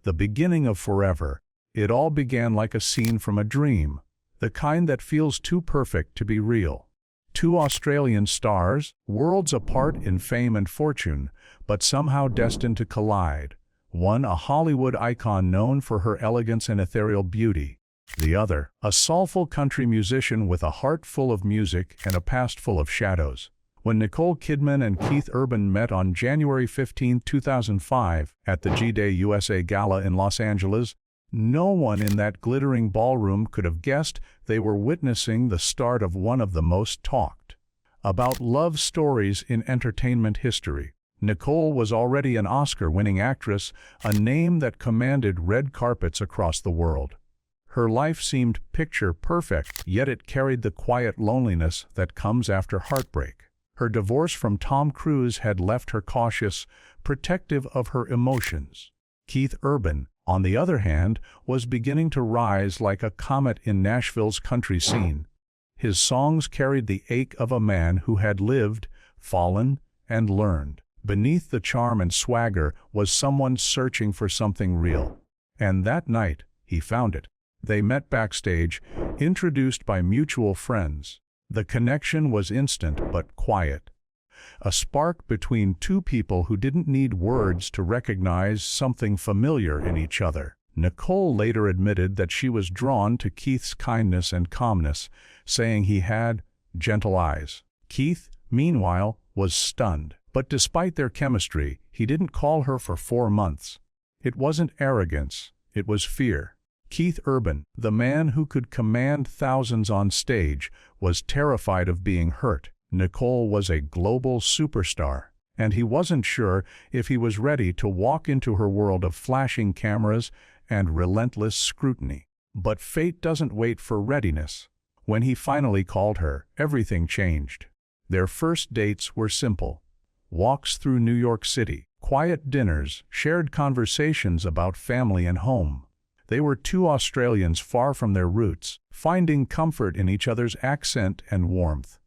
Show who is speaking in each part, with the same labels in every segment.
Speaker 1: the beginning of forever. It all began like a scene from a dream, the kind that feels too perfect to be real. Two Australian stars, worlds apart in fame and fortune, but somehow destined to collide. One a Hollywood icon known for her elegance and ethereal beauty. The other, a soulful country musician with a heart full of music and a past full of shadows. When Nicole Kidman and Keith Urban met on January 15, 2005, at the G-Day USA Gala in Los Angeles, no one in that glittering ballroom could have guessed they were witnessing the start of one of the most talked about love stories in entertainment history. Nicole was already an Oscar-winning actress, a name that commanded red carpets across the world. Her life seemed picture-perfect, yet it carried the quiet loneliness that comes after heartbreak. Her divorce from Tom Cruise had left her cautious, protective of her emotions. Keith Urban, on the other hand, was beginning to rise like a comet in Nashville's country scene. His songs carried the ache of a man who had lived, fallen, and learned. Beneath the charm and swagger was someone searching for something real. And that night, he found it. They met backstage, introduced by mutual friends. The connection was instant but quiet. A spark between two people who didn't need words to recognize something familiar in each other. Nicole later admitted that she was drawn to Keith's kindness and calmness, saying he had gentle eyes. Keith, meanwhile, was stunned. But despite their chemistry, he didn't call her for 4 months. It wasn't arrogance, it was fear. Keith Urban, the man who could command thousands on stage, was terrified of being hurt. Nicole was a global superstar, and he wasn't sure if he was ready to walk into her world of flashing cameras and relentless scrutiny. But fate doesn't wait for readiness. When he finally called her, everything changed. Their first dates were simple. Walks through New York City, quiet dinners, shared conversations about family and home. They were two Australians far from their roots, finding comfort in each other's accent and warmth.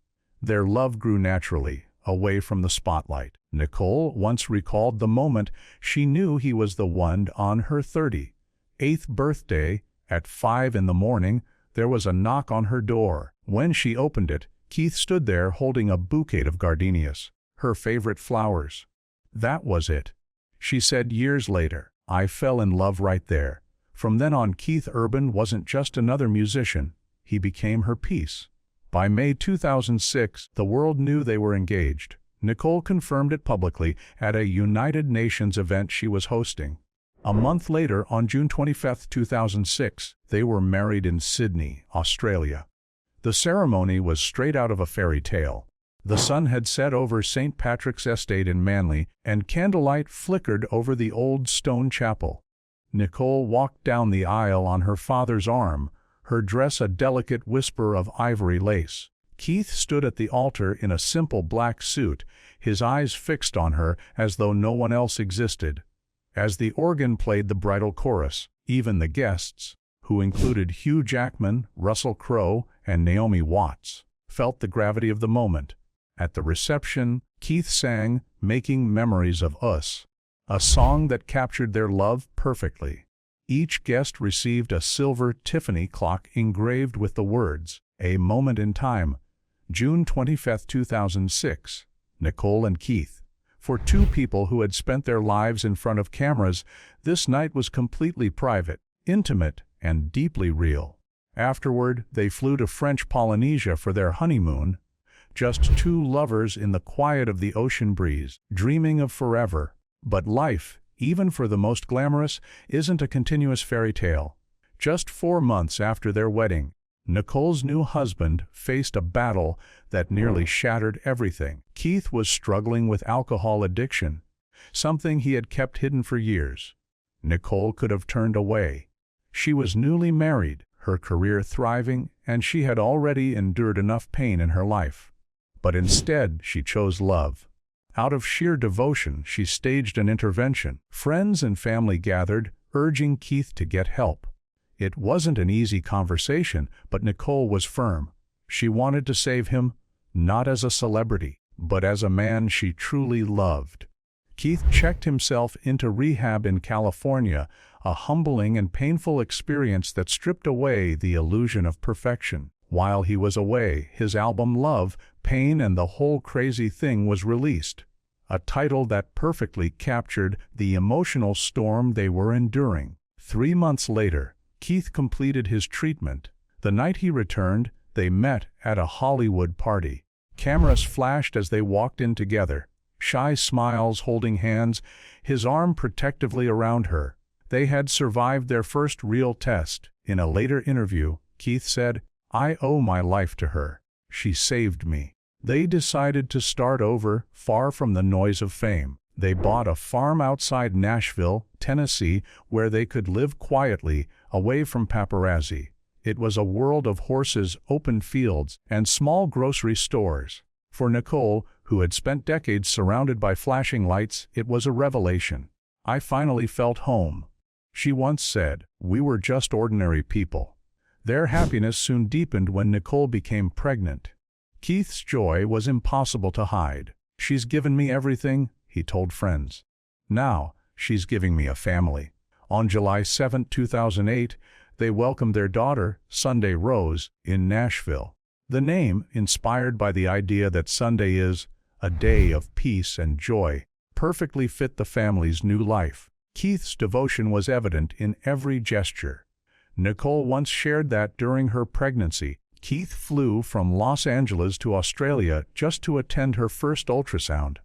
Speaker 1: Their love grew naturally, away from the spotlight. Nicole once recalled the moment she knew he was the one. On her 38th birthday, at 5 in the morning, there was a knock on her door. When she opened it, Keith stood there holding a bouquet of gardenias, her favorite flowers. That was it, she said years later. I fell in love right there. From then on, Keith Urban wasn't just another musician, he became her peace. By May 2006, the world knew they were engaged. Nicole confirmed it publicly at a United Nations event she was hosting. A month later, on June 25, 2006, they were married in Sydney, Australia. The ceremony was straight out of a fairy tale. The sun had set over St. Patrick's Estate in Manly, and candlelight flickered over the old stone chapel. Nicole walked down the aisle on her father's arm, her dress a delicate whisper of ivory lace. Keith stood at the altar in a simple black suit, his eyes fixed on her as though no one else existed. As the organ played the bridal chorus, even the guests, who included Hugh Jackman, Russell Crowe, and Naomi Watts, felt the gravity of the moment. At the reception, Keith sang "Making Memories of Us," a song that captured their love perfectly. Each guest received a silver Tiffany clock engraved with the words, "A Moment in Time." June 25, 2006. Nicole and Keith. For two people who had spent their lives in front of cameras, this night was completely private, intimate, and deeply real. Afterward, they flew to French Polynesia for their honeymoon, just two lovers in the quiet of the ocean breeze, dreaming of forever. But life, even for the most glamorous, isn't a continuous fairy tale. Just 4 months after their wedding, Nicole's new husband faced a battle that nearly shattered everything. Keith was struggling with alcohol addiction, something he had kept hidden for years. Nicole could have turned away. She was newly married, her career thriving, and she had already endured enough pain in her life. But instead, she chose love. Out of sheer devotion, she staged an intervention. Friends and family gathered, urging Keith to get help. It wasn't an easy conversation, but Nicole was firm. She wanted to save him, not as a celebrity, but as a man she truly loved. Keith checked himself into rehab in California, a humbling and painful experience that stripped away the illusion of perfection. While he was away, his album Love, Pain and the Whole Crazy Thing was released, a title that perfectly captured the emotional storm they were enduring. 3 months later, Keith completed his treatment. The night he returned, they met at a Hollywood party. Cameras flashed as they walked in together, shy smiles, holding hands, his arm protectively around her. They had survived their first real test. In a later interview, Keith said, "I owe my life to her. She saved me." They decided to start over, far from the noise of fame. They bought a farm outside Nashville, Tennessee, where they could live quietly, away from paparazzi. It was a world of horses, open fields, and small grocery stores. For Nicole, who had spent decades surrounded by flashing lights, it was a revelation. "I finally felt home," she once said. "We were just ordinary people." Their happiness soon deepened when Nicole became pregnant. Keith's joy was impossible to hide. "She's given me everything," he told friends. "Now, she's giving me a family." On July 7, 2008, they welcomed their daughter, Sunday Rose, in Nashville. The name, inspired by the idea that Sunday is a day of peace and joy, perfectly fit the family's new life. Keith's devotion was evident in every gesture. Nicole once shared that during her pregnancy, Keith flew from Los Angeles to Australia just to attend her first ultrasound.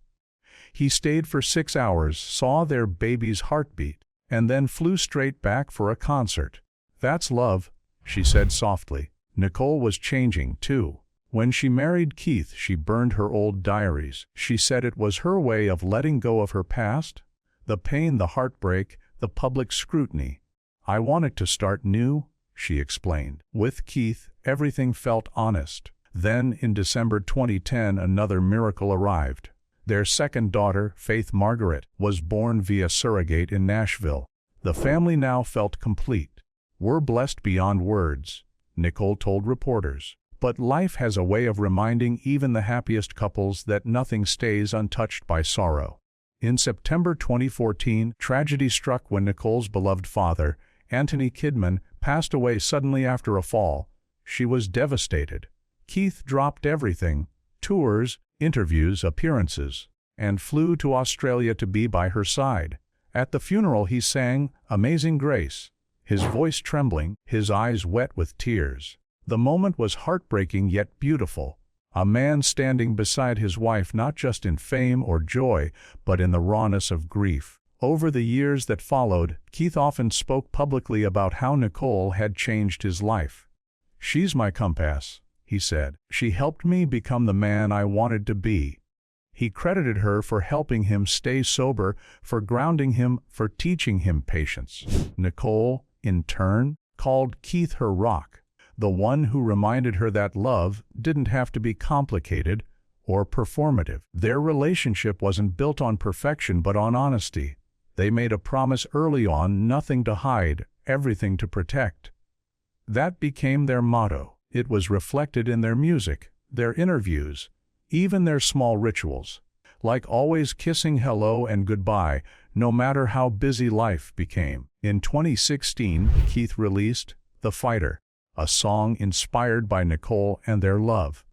Speaker 1: He stayed for 6 hours, saw their baby's heartbeat, and then flew straight back for a concert. "That's love," she said softly. Nicole was changing, too. When she married Keith, she burned her old diaries. She said it was her way of letting go of her past, the pain, the heartbreak, the public scrutiny. "I wanted to start new," she explained. With Keith, everything felt honest. Then, in December 2010, another miracle arrived. Their second daughter, Faith Margaret, was born via surrogate in Nashville. The family now felt complete. "We're blessed beyond words," Nicole told reporters. But life has a way of reminding even the happiest couples that nothing stays untouched by sorrow. In September 2014, tragedy struck when Nicole's beloved father, Nicole Kidman, passed away suddenly after a fall. She was devastated. Keith dropped everything: tours, interviews, appearances, and flew to Australia to be by her side. At the funeral he sang Amazing Grace, his voice trembling, his eyes wet with tears. The moment was heartbreaking yet beautiful. A man standing beside his wife not just in fame or joy, but in the rawness of grief. Over the years that followed, Keith often spoke publicly about how Nicole had changed his life. "She's my compass," he said. "She helped me become the man I wanted to be." He credited her for helping him stay sober, for grounding him, for teaching him patience. Nicole, in turn, called Keith her rock, the one who reminded her that love didn't have to be complicated or performative. Their relationship wasn't built on perfection but on honesty. They made a promise early on: nothing to hide, everything to protect. That became their motto. It was reflected in their music, their interviews, even their small rituals, like always kissing hello and goodbye, no matter how busy life became. In 2016, Keith released The Fighter, a song inspired by Nicole and their love.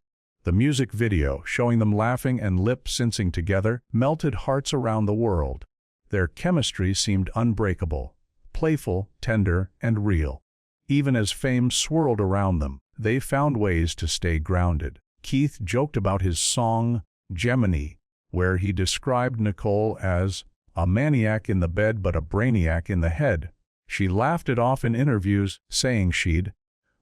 Speaker 1: The music video, showing them laughing and lip-syncing together, melted hearts around the world. Their chemistry seemed unbreakable, playful, tender, and real. Even as fame swirled around them, they found ways to stay grounded. Keith joked about his song, Gemini, where he described Nicole as a maniac in the bed but a brainiac in the head. She laughed it off in interviews, saying she'd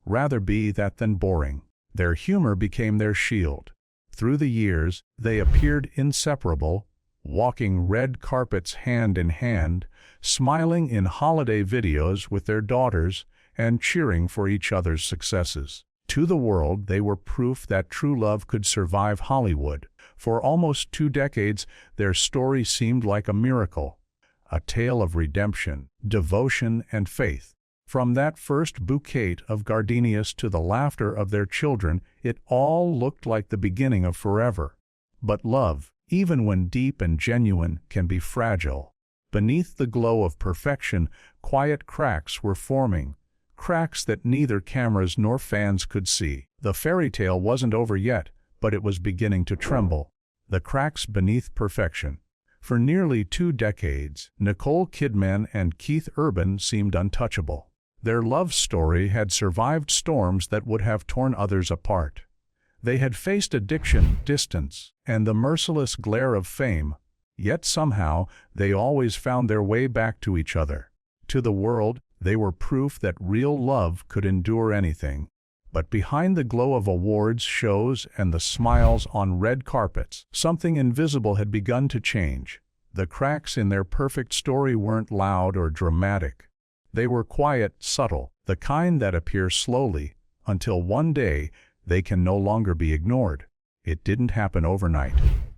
Speaker 1: rather be that than boring. Their humor became their shield. Through the years, they appeared inseparable, walking red carpets hand in hand, smiling in holiday videos with their daughters, and cheering for each other's successes. To the world, they were proof that true love could survive Hollywood. For almost 2 decades, their story seemed like a miracle, a tale of redemption, devotion, and faith. From that first bouquet of gardenias to the laughter of their children, it all looked like the beginning of forever. But love, even when deep and genuine, can be fragile. Beneath the glow of perfection, quiet cracks were forming, cracks that neither cameras nor fans could see. The fairy tale wasn't over yet, but it was beginning to tremble. The cracks beneath perfection. For nearly 2 decades, Nicole Kidman and Keith Urban seemed untouchable. Their love story had survived storms that would have torn others apart. They had faced addiction, distance, and the merciless glare of fame, yet somehow they always found their way back to each other. To the world, they were proof that real love could endure anything. But behind the glow of awards shows and the smiles on red carpets, something invisible had begun to change. The cracks in their perfect story weren't loud or dramatic. They were quiet, subtle, the kind that appear slowly, until one day they can no longer be ignored. It didn't happen overnight.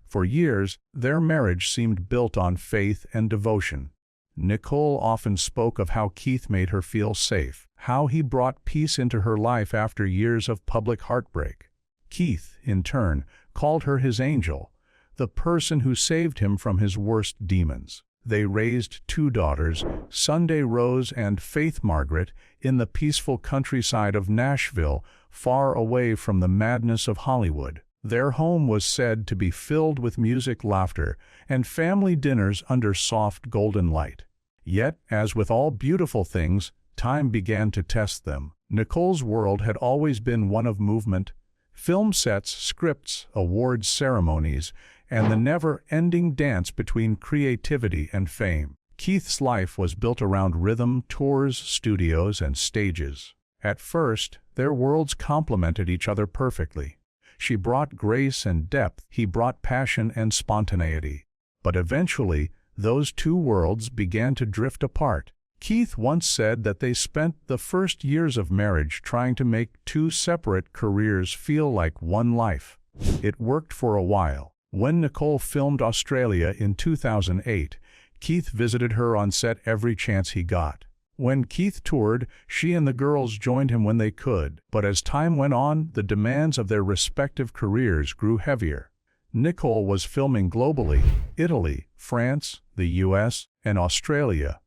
Speaker 1: For years, their marriage seemed built on faith and devotion. Nicole often spoke of how Keith made her feel safe, how he brought peace into her life after years of public heartbreak. Keith, in turn, called her his angel, the person who saved him from his worst demons. They raised 2 daughters, Sunday Rose and Faith Margaret, in the peaceful countryside of Nashville, far away from the madness of Hollywood. Their home was said to be filled with music, laughter, and family dinners under soft golden light. Yet, as with all beautiful things, time began to test them. Nicole's world had always been one of movement, film sets, scripts, awards ceremonies, and the never-ending dance between creativity and fame. Keith's life was built around rhythm, tours, studios, and stages. At first, their worlds complemented each other perfectly. She brought grace and depth, he brought passion and spontaneity. But eventually, those 2 worlds began to drift apart. Keith once said that they spent the first years of marriage trying to make 2 separate careers feel like one life. It worked for a while. When Nicole filmed Australia in 2008, Keith visited her on set every chance he got. When Keith toured, she and the girls joined him when they could, but as time went on, the demands of their respective careers grew heavier. Nicole was filming globally, Italy, France, the US, and Australia,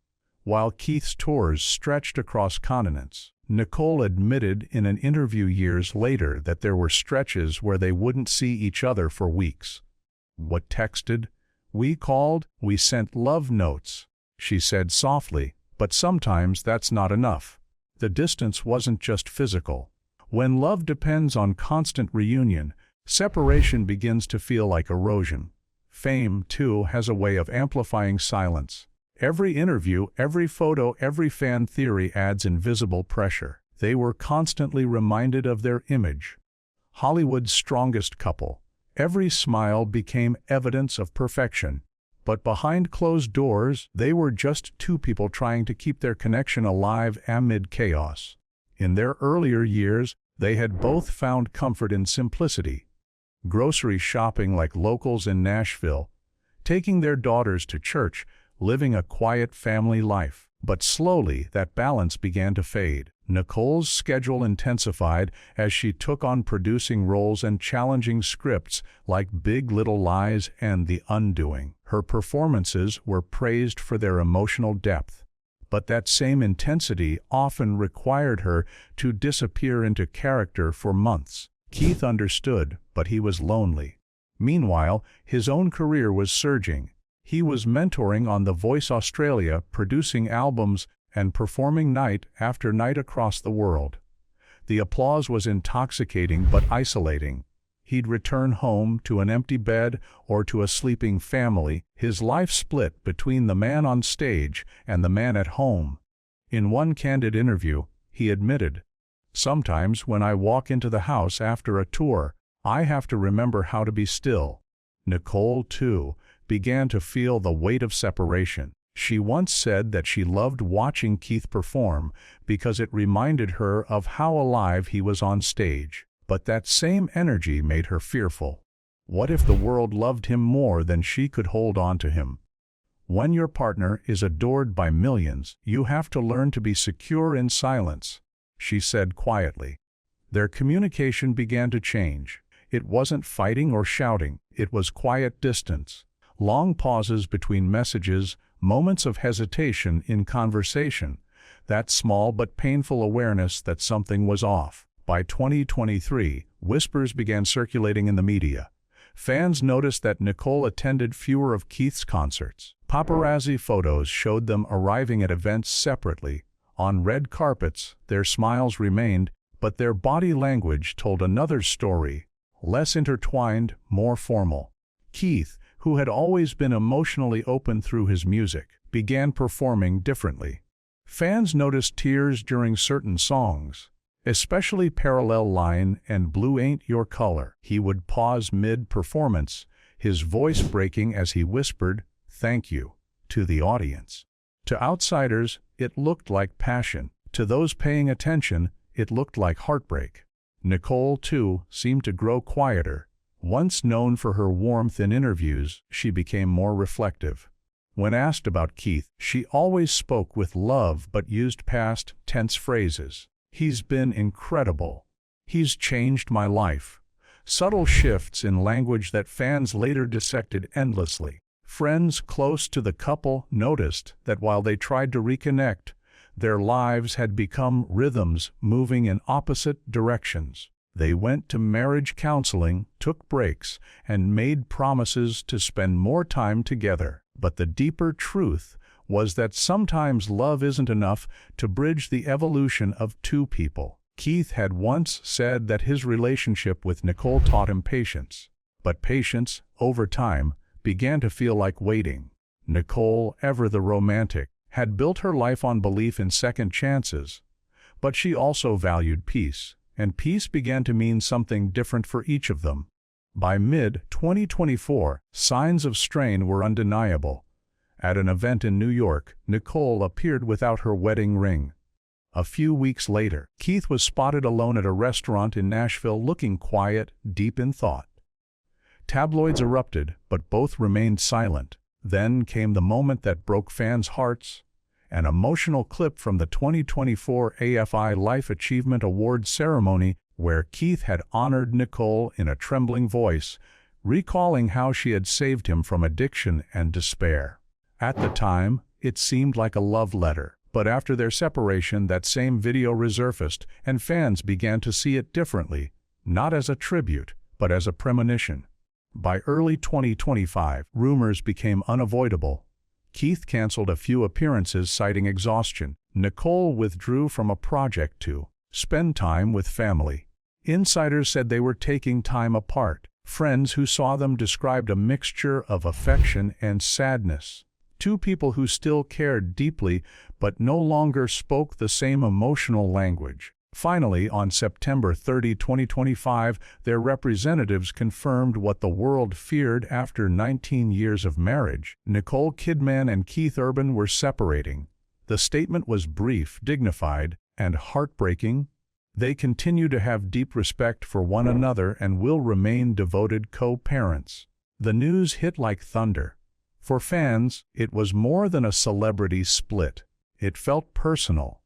Speaker 1: while Keith's tours stretched across continents. Nicole admitted in an interview years later that there were stretches where they wouldn't see each other for weeks. "We texted, we called, we sent love notes," she said softly. But sometimes that's not enough. The distance wasn't just physical. When love depends on constant reunion, separation begins to feel like erosion. Fame, too, has a way of amplifying silence. Every interview, every photo, every fan theory adds invisible pressure. They were constantly reminded of their image. Hollywood's strongest couple. Every smile became evidence of perfection. But behind closed doors, they were just 2 people trying to keep their connection alive amid chaos. In their earlier years, they had both found comfort in simplicity. Grocery shopping like locals in Nashville, taking their daughters to church, living a quiet family life. But slowly, that balance began to fade. Nicole's schedule intensified as she took on producing roles and challenging scripts like Big Little Lies and The Undoing. Her performances were praised for their emotional depth, but that same intensity often required her to disappear into character for months. Keith understood, but he was lonely. Meanwhile, his own career was surging. He was mentoring on The Voice Australia, producing albums, and performing night after night across the world. The applause was intoxicating but isolating. He'd return home to an empty bed or to a sleeping family, his life split between the man on stage and the man at home. In one candid interview, he admitted, "Sometimes when I walk into the house after a tour, I have to remember how to be still." Nicole, too, began to feel the weight of separation. She once said that she loved watching Keith perform because it reminded her of how alive he was on stage. But that same energy made her fearful. What if the world loved him more than she could hold on to him? When your partner is adored by millions, you have to learn to be secure in silence, she said quietly. Their communication began to change. It wasn't fighting or shouting, it was quiet distance. Long pauses between messages, moments of hesitation in conversation, that small but painful awareness that something was off. By 2023, whispers began circulating in the media. Fans noticed that Nicole attended fewer of Keith's concerts. Paparazzi photos showed them arriving at events separately. On red carpets, their smiles remained, but their body language told another story, less intertwined, more formal. Keith, who had always been emotionally open through his music, began performing differently. Fans noticed tears during certain songs, especially Parallel Line and Blue Ain't Your Color. He would pause mid-performance, his voice breaking as he whispered, "Thank you," to the audience. To outsiders, it looked like passion. To those paying attention, it looked like heartbreak. Nicole, too, seemed to grow quieter. Once known for her warmth in interviews, she became more reflective. When asked about Keith, she always spoke with love but used past tense phrases. "He's been incredible. He's changed my life." Subtle shifts in language that fans later dissected endlessly. Friends close to the couple noticed that while they tried to reconnect, their lives had become rhythms moving in opposite directions. They went to marriage counseling, took breaks, and made promises to spend more time together. But the deeper truth was that sometimes love isn't enough to bridge the evolution of two people. Keith had once said that his relationship with Nicole taught him patience. But patience, over time, began to feel like waiting. Nicole, ever the romantic, had built her life on belief in second chances. But she also valued peace, and peace began to mean something different for each of them. By mid-2024, signs of strain were undeniable. At an event in New York, Nicole appeared without her wedding ring. A few weeks later, Keith was spotted alone at a restaurant in Nashville looking quiet, deep in thought. Tabloids erupted, but both remained silent. Then came the moment that broke fans' hearts. An emotional clip from the 2024 AFI Life Achievement Awards ceremony where Keith had honored Nicole in a trembling voice, recalling how she had saved him from addiction and despair. At the time, it seemed like a love letter, but after their separation that same video resurfaced and fans began to see it differently, not as a tribute, but as a premonition. By early 2025, rumors became unavoidable. Keith canceled a few appearances citing exhaustion. Nicole withdrew from a project to spend time with family. Insiders said they were taking time apart. Friends who saw them described a mixture of affection and sadness. Two people who still cared deeply but no longer spoke the same emotional language. Finally, on September 30, 2025, their representatives confirmed what the world feared after 19 years of marriage. Nicole Kidman and Keith Urban were separating. The statement was brief, dignified, and heartbreaking. They continue to have deep respect for one another and will remain devoted co-parents. The news hit like thunder. For fans, it was more than a celebrity split. It felt personal,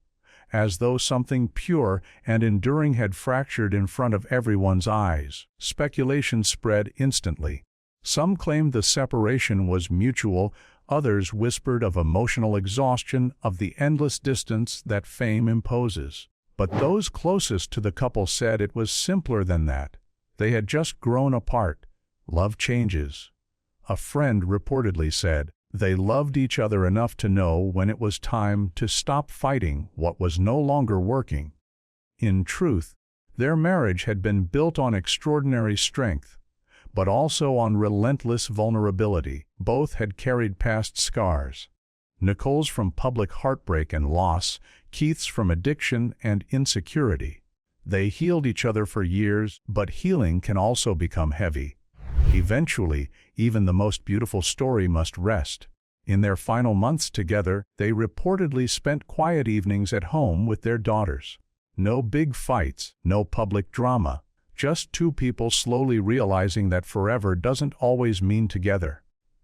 Speaker 1: as though something pure and enduring had fractured in front of everyone's eyes. Speculation spread instantly. Some claimed the separation was mutual, others whispered of emotional exhaustion, of the endless distance that fame imposes. But those closest to the couple said it was simpler than that. They had just grown apart. Love changes. A friend reportedly said, they loved each other enough to know when it was time to stop fighting what was no longer working. In truth, their marriage had been built on extraordinary strength, but also on relentless vulnerability. Both had carried past scars. Nicole's from public heartbreak and loss, Keith's from addiction and insecurity. They healed each other for years, but healing can also become heavy. Eventually, even the most beautiful story must rest. In their final months together, they reportedly spent quiet evenings at home with their daughters. No big fights, no public drama, just two people slowly realizing that forever doesn't always mean together.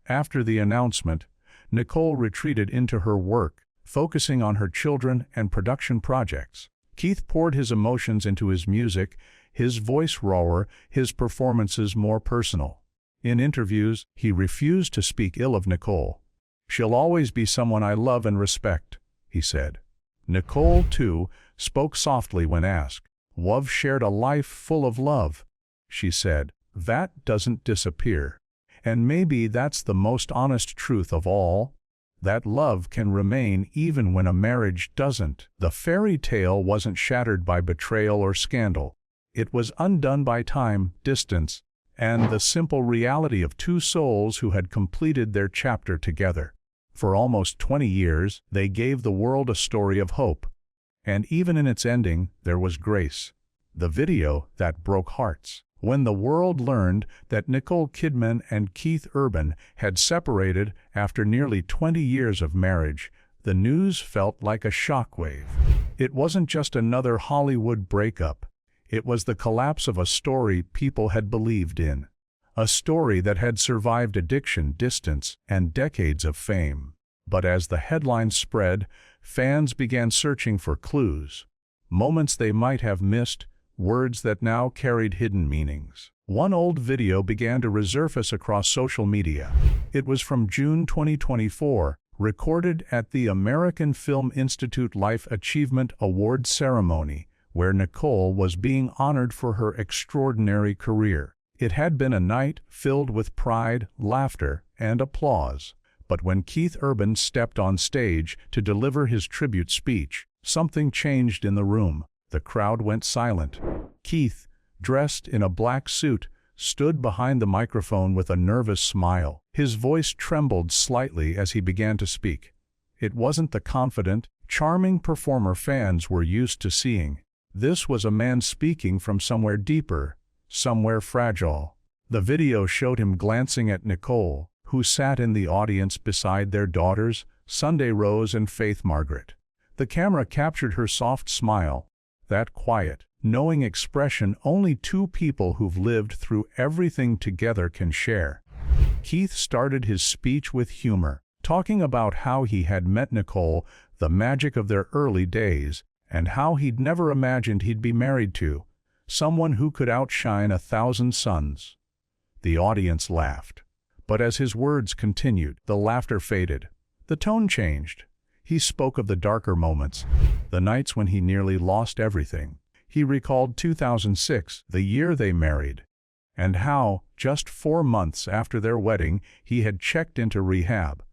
Speaker 1: After the announcement, Nicole retreated into her work, focusing on her children and production projects. Keith poured his emotions into his music, his voice rawer, his performances more personal. In interviews, he refused to speak ill of Nicole. "She'll always be someone I love and respect," he said. Nicole, too, spoke softly when asked. "We've shared a life full of love," she said. "That doesn't disappear. And maybe that's the most honest truth of all. That love can remain even when a marriage doesn't." The fairy tale wasn't shattered by betrayal or scandal. It was undone by time, distance, and the simple reality of two souls who had completed their chapter together. For almost 20 years, they gave the world a story of hope. And even in its ending, there was grace. The video that broke hearts. When the world learned that Nicole Kidman and Keith Urban had separated after nearly 20 years of marriage, the news felt like a shockwave. It wasn't just another Hollywood breakup. It was the collapse of a story people had believed in. A story that had survived addiction, distance, and decades of fame. But as the headlines spread, fans began searching for clues. Moments they might have missed, words that now carried hidden meanings. One old video began to resurface across social media. It was from June 2024, recorded at the American Film Institute Life Achievement Award ceremony, where Nicole was being honored for her extraordinary career. It had been a night filled with pride, laughter, and applause. But when Keith Urban stepped on stage to deliver his tribute speech, something changed in the room. The crowd went silent. Keith, dressed in a black suit, stood behind the microphone with a nervous smile. His voice trembled slightly as he began to speak. It wasn't the confident, charming performer fans were used to seeing. This was a man speaking from somewhere deeper, somewhere fragile. The video showed him glancing at Nicole, who sat in the audience beside their daughters, Sunday Rose and Faith Margaret. The camera captured her soft smile, that quiet, knowing expression only two people who've lived through everything together can share. Keith started his speech with humor, talking about how he had met Nicole, the magic of their early days, and how he'd never imagined he'd be married to someone who could outshine 1,000 suns. The audience laughed. But as his words continued, the laughter faded. The tone changed. He spoke of the darker moments, the nights when he nearly lost everything. He recalled 2006, the year they married, and how, just 4 months after their wedding, he had checked into rehab.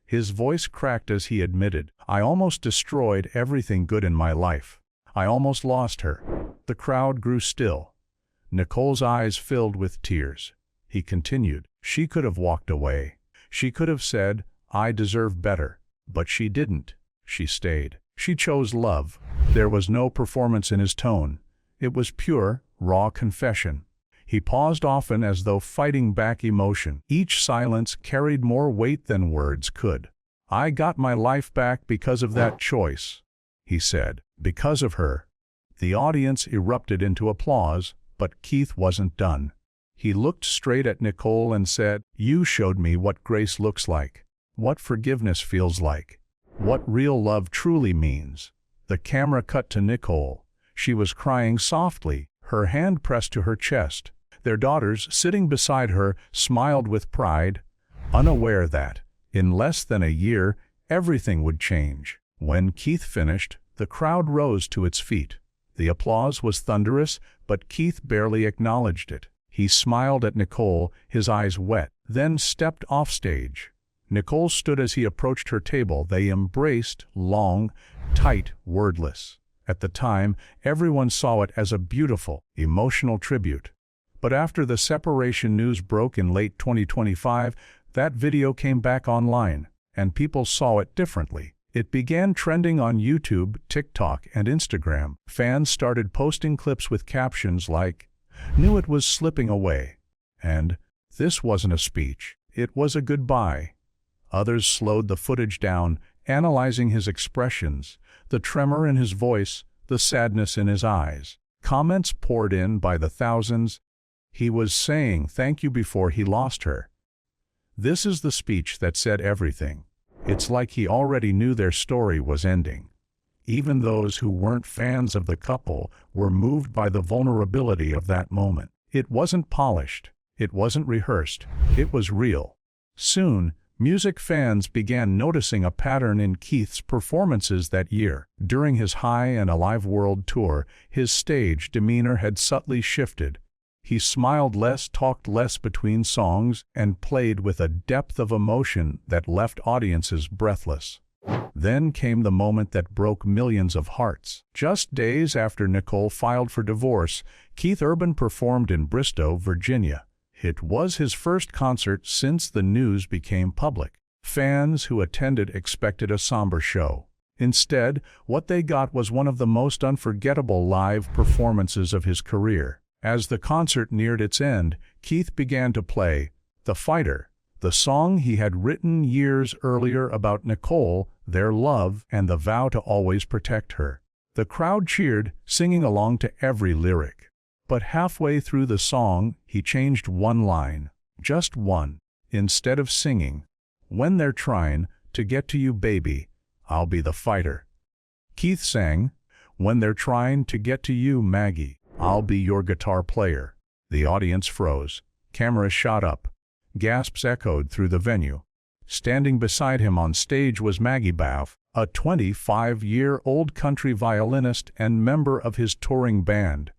Speaker 1: His voice cracked as he admitted, "I almost destroyed everything good in my life. I almost lost her." The crowd grew still. Nicole's eyes filled with tears. He continued, "She could have walked away. She could have said, 'I deserve better.' But she didn't. She stayed. She chose love." There was no performance in his tone. It was pure, raw confession. He paused often as though fighting back emotion. Each silence carried more weight than words could. "I got my life back because of that choice," he said. "Because of her." The audience erupted into applause, but Keith wasn't done. He looked straight at Nicole and said, "You showed me what grace looks like, what forgiveness feels like, what real love truly means." The camera cut to Nicole. She was crying softly, her hand pressed to her chest. Their daughters, sitting beside her, smiled with pride, unaware that, in less than a year, everything would change. When Keith finished, the crowd rose to its feet. The applause was thunderous, but Keith barely acknowledged it. He smiled at Nicole, his eyes wet, then stepped off stage. Nicole stood as he approached her table. They embraced, long, tight, wordless. At the time, everyone saw it as a beautiful, emotional tribute. But after the separation news broke in late 2025, that video came back online, and people saw it differently. It began trending on YouTube, TikTok, and Instagram. Fans started posting clips with captions like, "Knew it was slipping away," and "This wasn't a speech, it was a goodbye." Others slowed the footage down, analyzing his expressions, the tremor in his voice, the sadness in his eyes. Comments poured in by the thousands. He was saying thank you before he lost her. This is the speech that said everything. It's like he already knew their story was ending. Even those who weren't fans of the couple were moved by the vulnerability of that moment. It wasn't polished. It wasn't rehearsed. It was real. Soon, music fans began noticing a pattern in Keith's performances that year. During his High and Alive World Tour, his stage demeanor had subtly shifted. He smiled less, talked less between songs, and played with a depth of emotion that left audiences breathless. Then came the moment that broke millions of hearts. Just days after Nicole filed for divorce, Keith Urban performed in Bristow, Virginia. It was his first concert since the news became public. Fans who attended expected a somber show. Instead, what they got was one of the most unforgettable live performances of his career. As the concert neared its end, Keith began to play "The Fighter," the song he had written years earlier about Nicole, their love, and the vow to always protect her. The crowd cheered, singing along to every lyric. But halfway through the song, he changed one line. Just one. Instead of singing, "When they're trying to get to you, baby, I'll be the fighter," Keith sang, "When they're trying to get to you, Maggie, I'll be your guitar player." The audience froze. Cameras shot up. Gasps echoed through the venue. Standing beside him on stage was Maggie Baff, a 25-year-old country violinist and member of his touring band.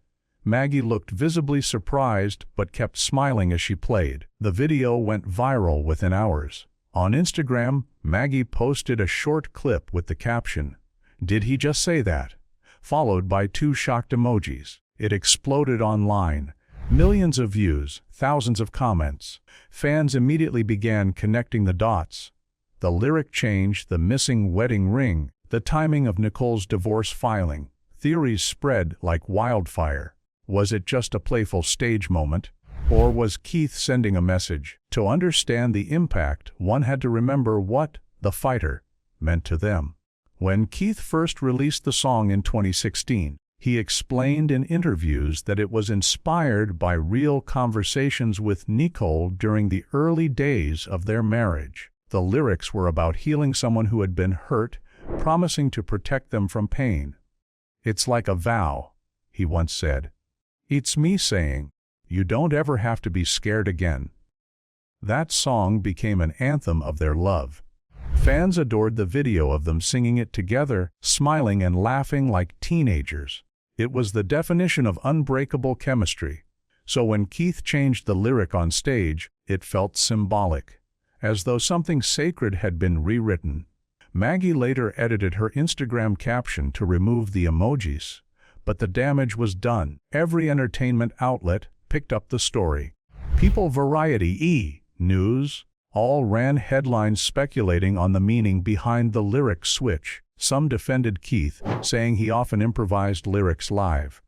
Speaker 1: Maggie looked visibly surprised but kept smiling as she played. The video went viral within hours. On Instagram, Maggie posted a short clip with the caption, "Did he just say that?" followed by 2 shocked emojis. It exploded online. Millions of views, thousands of comments. Fans immediately began connecting the dots. The lyric change, the missing wedding ring, the timing of Nicole's divorce filing. Theories spread like wildfire. Was it just a playful stage moment? Or was Keith sending a message? To understand the impact, one had to remember what "The Fighter" meant to them. When Keith first released the song in 2016, he explained in interviews that it was inspired by real conversations with Nicole during the early days of their marriage. The lyrics were about healing someone who had been hurt, promising to protect them from pain. "It's like a vow," he once said. "It's me saying, you don't ever have to be scared again." That song became an anthem of their love. Fans adored the video of them singing it together, smiling and laughing like teenagers. It was the definition of unbreakable chemistry. So when Keith changed the lyric on stage, it felt symbolic, as though something sacred had been rewritten. Maggie later edited her Instagram caption to remove the emojis, but the damage was done. Every entertainment outlet picked up the story. People, Variety, News, all ran headlines speculating on the meaning behind the lyric switch. Some defended Keith, saying he often improvised lyrics live.